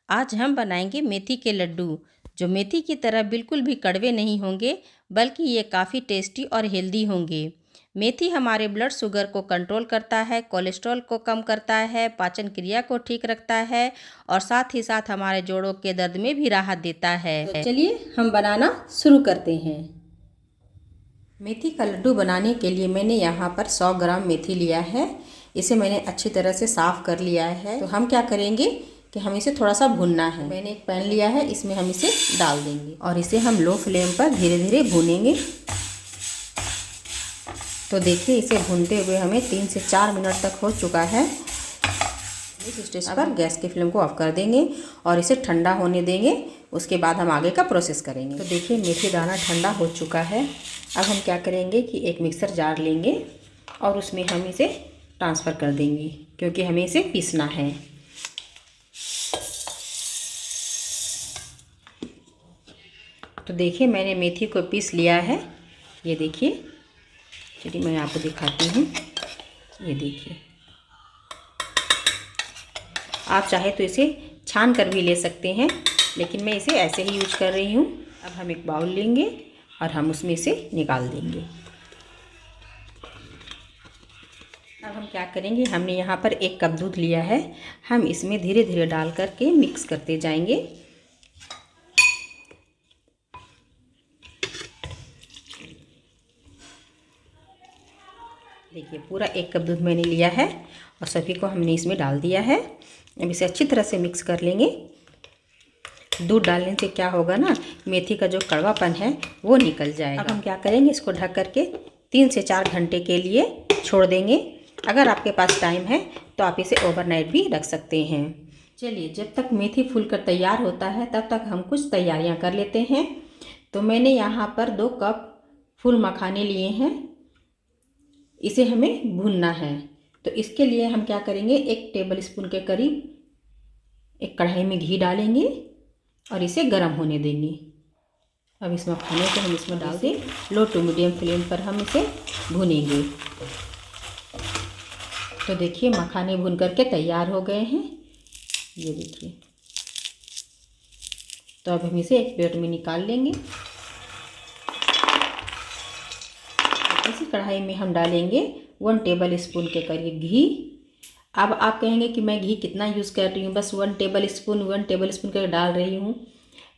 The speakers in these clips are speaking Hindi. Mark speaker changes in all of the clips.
Speaker 1: आज हम बनाएंगे मेथी के लड्डू, जो मेथी की तरह बिल्कुल भी कड़वे नहीं होंगे, बल्कि ये काफ़ी टेस्टी और हेल्दी होंगे। मेथी हमारे ब्लड शुगर को कंट्रोल करता है, कोलेस्ट्रॉल को कम करता है, पाचन क्रिया को ठीक रखता है और साथ ही साथ हमारे जोड़ों के दर्द में भी राहत देता है। तो चलिए हम बनाना शुरू करते हैं। मेथी का लड्डू बनाने के लिए मैंने यहाँ पर 100 ग्राम मेथी लिया है। इसे मैंने अच्छी तरह से साफ़ कर लिया है। तो हम क्या करेंगे कि हम इसे थोड़ा सा भूनना है। मैंने एक पैन लिया है, इसमें हम इसे डाल देंगे और इसे हम लो फ्लेम पर धीरे धीरे भूनेंगे। तो देखिए, इसे भूनते हुए हमें 3 से 4 मिनट तक हो चुका है। इस स्टेज पर गैस की फ्लेम को ऑफ कर देंगे और इसे ठंडा होने देंगे। उसके बाद हम आगे का प्रोसेस करेंगे। तो देखिए, मेथी दाना ठंडा हो चुका है। अब हम क्या करेंगे कि एक मिक्सर जार लेंगे और उसमें हम इसे ट्रांसफ़र कर देंगे, क्योंकि हमें इसे पीसना है। तो देखिए, मैंने मेथी को पीस लिया है। ये देखिए, चलिए मैं आपको दिखाती हूँ। ये देखिए, आप चाहे तो इसे छान कर भी ले सकते हैं, लेकिन मैं इसे ऐसे ही यूज कर रही हूँ। अब हम एक बाउल लेंगे और हम उसमें इसे निकाल देंगे। अब हम क्या करेंगे, हमने यहाँ पर 1 कप दूध लिया है। हम इसमें धीरे धीरे डाल करके मिक्स करते जाएंगे। देखिए, पूरा 1 कप दूध मैंने लिया है और सभी को हमने इसमें डाल दिया है। अब इसे अच्छी तरह से मिक्स कर लेंगे। दूध डालने से क्या होगा ना, मेथी का जो कड़वापन है वो निकल जाएगा। अब हम क्या करेंगे, इसको ढक करके 3 से 4 घंटे के लिए छोड़ देंगे। अगर आपके पास टाइम है तो आप इसे ओवरनाइट भी रख सकते हैं। चलिए, जब तक मेथी फूलकर तैयार होता है तब तक हम कुछ तैयारियां कर लेते हैं। तो मैंने यहाँ पर 2 कप फूल मखाने लिए हैं। इसे हमें भूनना है। तो इसके लिए हम क्या करेंगे, 1 टेबल स्पून के करीब एक कढ़ाई में घी डालेंगे और इसे गर्म होने देंगे। अब इस मखाने को हम इसमें डाल दें। लो टू मीडियम फ्लेम पर हम इसे भूनेंगे। तो देखिए, मखाने भून करके तैयार हो गए हैं। ये देखिए। तो अब हम इसे एक प्लेट में निकाल लेंगे। इसी कढ़ाई में हम डालेंगे 1 टेबल स्पून के करीब घी। अब आप कहेंगे कि मैं घी कितना यूज़ कर रही हूँ, बस 1 टेबल स्पून कर डाल रही हूँ।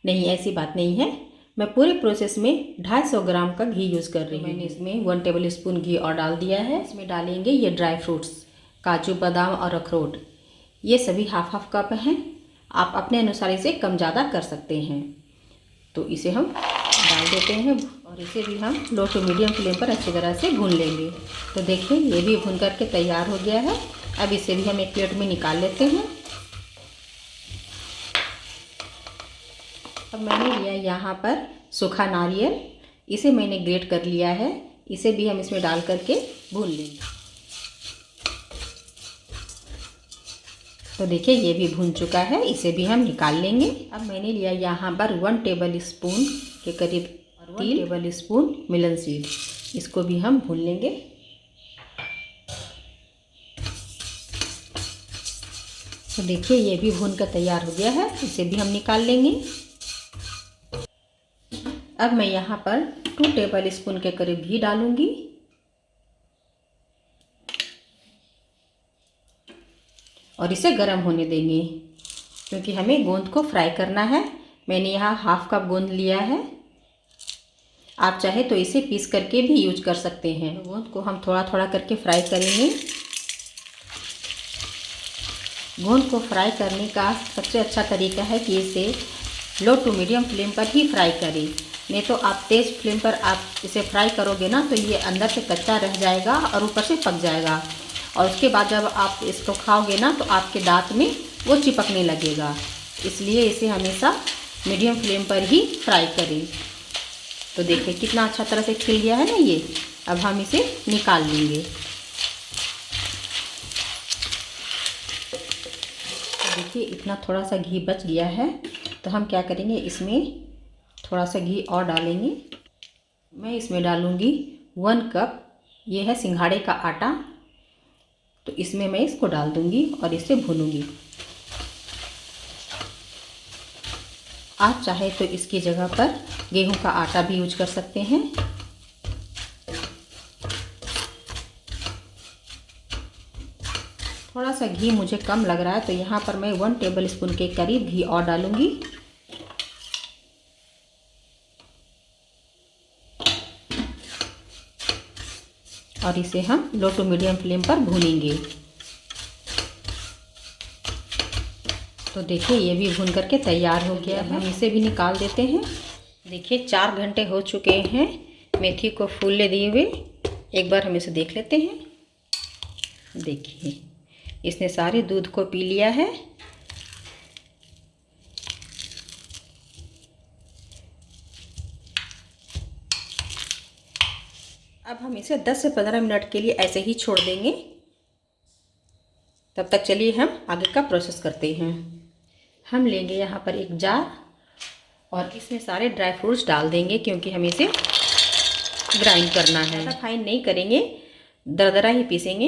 Speaker 1: नहीं, ऐसी बात नहीं है। मैं पूरे प्रोसेस में 250 ग्राम का घी यूज़ कर रही हूँ। मैंने इसमें 1 टेबल स्पून घी और डाल दिया है। इसमें डालेंगे ये ड्राई फ्रूट्स, काजू, बादाम और अखरोट। ये सभी हाफ कप हैं। आप अपने अनुसार इसे कम ज़्यादा कर सकते हैं। तो इसे हम डाल देते हैं और इसे भी हम लो टू मीडियम फ्लेम पर अच्छी तरह से भून लेंगे। तो देखिए, ये भी भून करके तैयार हो गया है। अब इसे भी हम एक प्लेट में निकाल लेते हैं। अब मैंने लिया यहाँ पर सूखा नारियल, इसे मैंने ग्रेट कर लिया है। इसे भी हम इसमें डाल करके भून लेंगे। तो देखिए, ये भी भून चुका है। इसे भी हम निकाल लेंगे। अब मैंने लिया यहाँ पर 1 टेबल स्पून के करीब 1 टेबल स्पून मिलन सीड, इसको भी हम भून लेंगे। तो देखिए, ये भी भून कर तैयार हो गया है। इसे भी हम निकाल लेंगे। अब मैं यहाँ पर 2 टेबल स्पून के करीब घी डालूंगी और इसे गर्म होने देंगे, क्योंकि हमें गोंद को फ्राई करना है। मैंने यहाँ हाफ कप गोंद लिया है। आप चाहे तो इसे पीस करके भी यूज कर सकते हैं। तो गोंद को हम थोड़ा थोड़ा करके फ्राई करेंगे। गोंद को फ्राई करने का सबसे अच्छा तरीका है कि इसे लो टू मीडियम फ्लेम पर ही फ्राई करें। नहीं तो आप तेज़ फ्लेम पर आप इसे फ्राई करोगे ना, तो ये अंदर से कच्चा रह जाएगा और ऊपर से पक जाएगा। और उसके बाद जब आप इसको खाओगे ना, तो आपके दांत में वो चिपकने लगेगा। इसलिए इसे हमेशा मीडियम फ्लेम पर ही फ्राई करें। तो देखिए, कितना अच्छा तरह से खिल गया है ना ये। अब हम इसे निकाल लेंगे। तो देखिए, इतना थोड़ा सा घी बच गया है। तो हम क्या करेंगे, इसमें थोड़ा सा घी और डालेंगे। मैं इसमें डालूँगी 1 कप, ये है सिंघाड़े का आटा। तो इसमें मैं इसको डाल दूँगी और इसे भूनूँगी। आप चाहे तो इसकी जगह पर गेहूं का आटा भी यूज कर सकते हैं। थोड़ा सा घी मुझे कम लग रहा है तो यहाँ पर मैं 1 टेबलस्पून के करीब घी और डालूंगी। और इसे हम लो टू मीडियम फ्लेम पर भूनेंगे। तो देखिए ये भी भून करके तैयार हो गया है। हम इसे भी निकाल देते हैं। देखिए 4 घंटे हो चुके हैं मेथी को फूलने दिए हुए। एक बार हम इसे देख लेते हैं। देखिए इसने सारे दूध को पी लिया है। अब हम इसे 10 से 15 मिनट के लिए ऐसे ही छोड़ देंगे। तब तक चलिए हम आगे का प्रोसेस करते हैं। हम लेंगे यहाँ पर एक जार और इसमें सारे ड्राई फ्रूट्स डाल देंगे, क्योंकि हमें इसे ग्राइंड करना है। ज़्यादा फाइन नहीं करेंगे, दरदरा ही पीसेंगे।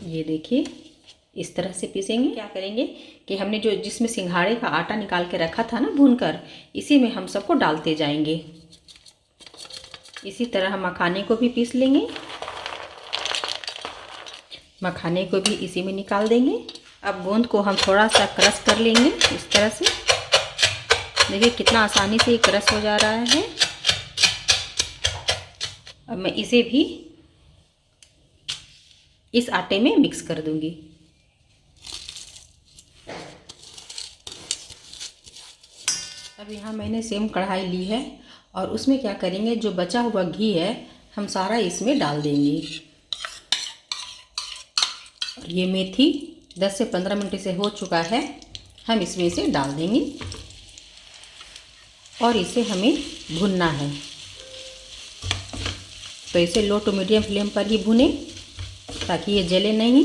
Speaker 1: ये देखिए इस तरह से पीसेंगे। क्या करेंगे कि हमने जो जिसमें सिंघाड़े का आटा निकाल के रखा था ना भूनकर, इसी में हम सबको डालते जाएंगे। इसी तरह हम मखाने को भी पीस लेंगे। मखाने को भी इसी में निकाल देंगे। अब गोंद को हम थोड़ा सा क्रश कर लेंगे इस तरह से। देखिए कितना आसानी से ये क्रश हो जा रहा है। अब मैं इसे भी इस आटे में मिक्स कर दूंगी। अब यहाँ मैंने सेम कढ़ाई ली है और उसमें क्या करेंगे, जो बचा हुआ घी है हम सारा इसमें डाल देंगे। और ये मेथी 10 से 15 मिनट से हो चुका है, हम इसमें इसे डाल देंगे और इसे हमें भूनना है। तो इसे लो टू मीडियम फ्लेम पर ही भुने ताकि ये जले नहीं।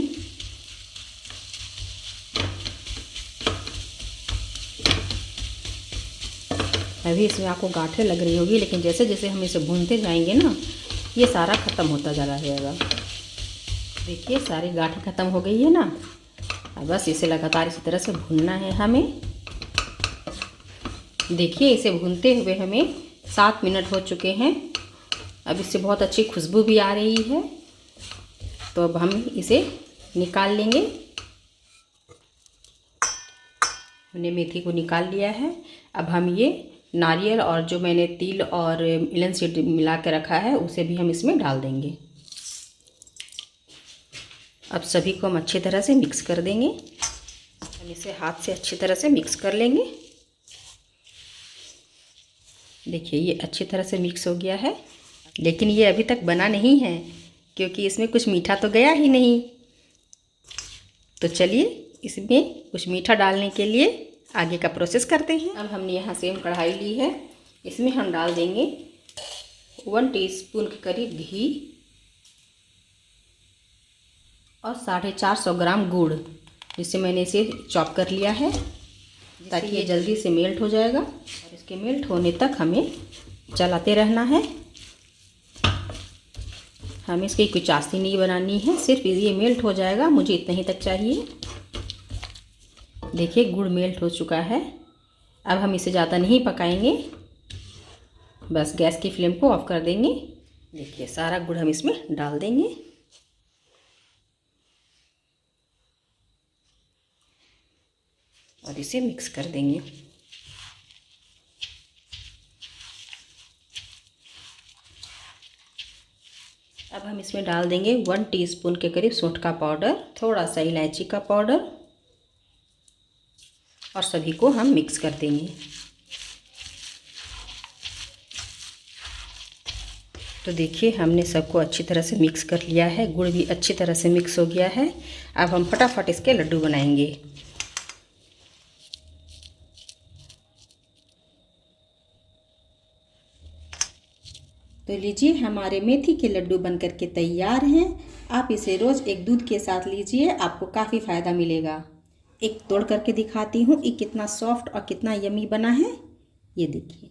Speaker 1: अभी इसमें आपको गांठें लग रही होगी, लेकिन जैसे जैसे हम इसे भूनते जाएंगे ना, ये सारा ख़त्म होता चला जाएगा। देखिए सारी गांठें ख़त्म हो गई है ना। अब बस इसे लगातार इसी तरह से भूनना है हमें। देखिए इसे भूनते हुए हमें 7 मिनट हो चुके हैं। अब इससे बहुत अच्छी खुशबू भी आ रही है। तो अब हम इसे निकाल लेंगे। हमने मेथी को निकाल लिया है। अब हम ये नारियल और जो मैंने तिल और इलन सीड मिला के रखा है उसे भी हम इसमें डाल देंगे। अब सभी को हम अच्छी तरह से मिक्स कर देंगे। हम इसे हाथ से अच्छी तरह से मिक्स कर लेंगे। देखिए ये अच्छी तरह से मिक्स हो गया है, लेकिन ये अभी तक बना नहीं है क्योंकि इसमें कुछ मीठा तो गया ही नहीं। तो चलिए इसमें कुछ मीठा डालने के लिए आगे का प्रोसेस करते हैं। अब हमने यहाँ सेम कढ़ाई ली है, इसमें हम डाल देंगे 1 टीस्पून के करीब घी और 450 ग्राम गुड़, जिससे मैंने इसे चॉप कर लिया है ताकि ये जल्दी से मेल्ट हो जाएगा। और इसके मेल्ट होने तक हमें चलाते रहना है। हमें इसकी कोई चाशनी नहीं बनानी है, सिर्फ ये मेल्ट हो जाएगा, मुझे इतना ही तक चाहिए। देखिए गुड़ मेल्ट हो चुका है। अब हम इसे ज़्यादा नहीं पकाएंगे, बस गैस की फ्लेम को ऑफ कर देंगे। देखिए सारा गुड़ हम इसमें डाल देंगे। और इसे मिक्स कर देंगे। अब हम इसमें डाल देंगे 1 टीस्पून के करीब सौंठ का पाउडर, थोड़ा सा इलायची का पाउडर और सभी को हम मिक्स कर देंगे। तो देखिए हमने सबको अच्छी तरह से मिक्स कर लिया है। गुड़ भी अच्छी तरह से मिक्स हो गया है। अब हम फटाफट इसके लड्डू बनाएंगे। तो लीजिए हमारे मेथी के लड्डू बनकर के तैयार हैं। आप इसे रोज़ एक दूध के साथ लीजिए, आपको काफ़ी फ़ायदा मिलेगा। एक तोड़ करके दिखाती हूँ ये कितना सॉफ्ट और कितना यमी बना है। ये देखिए।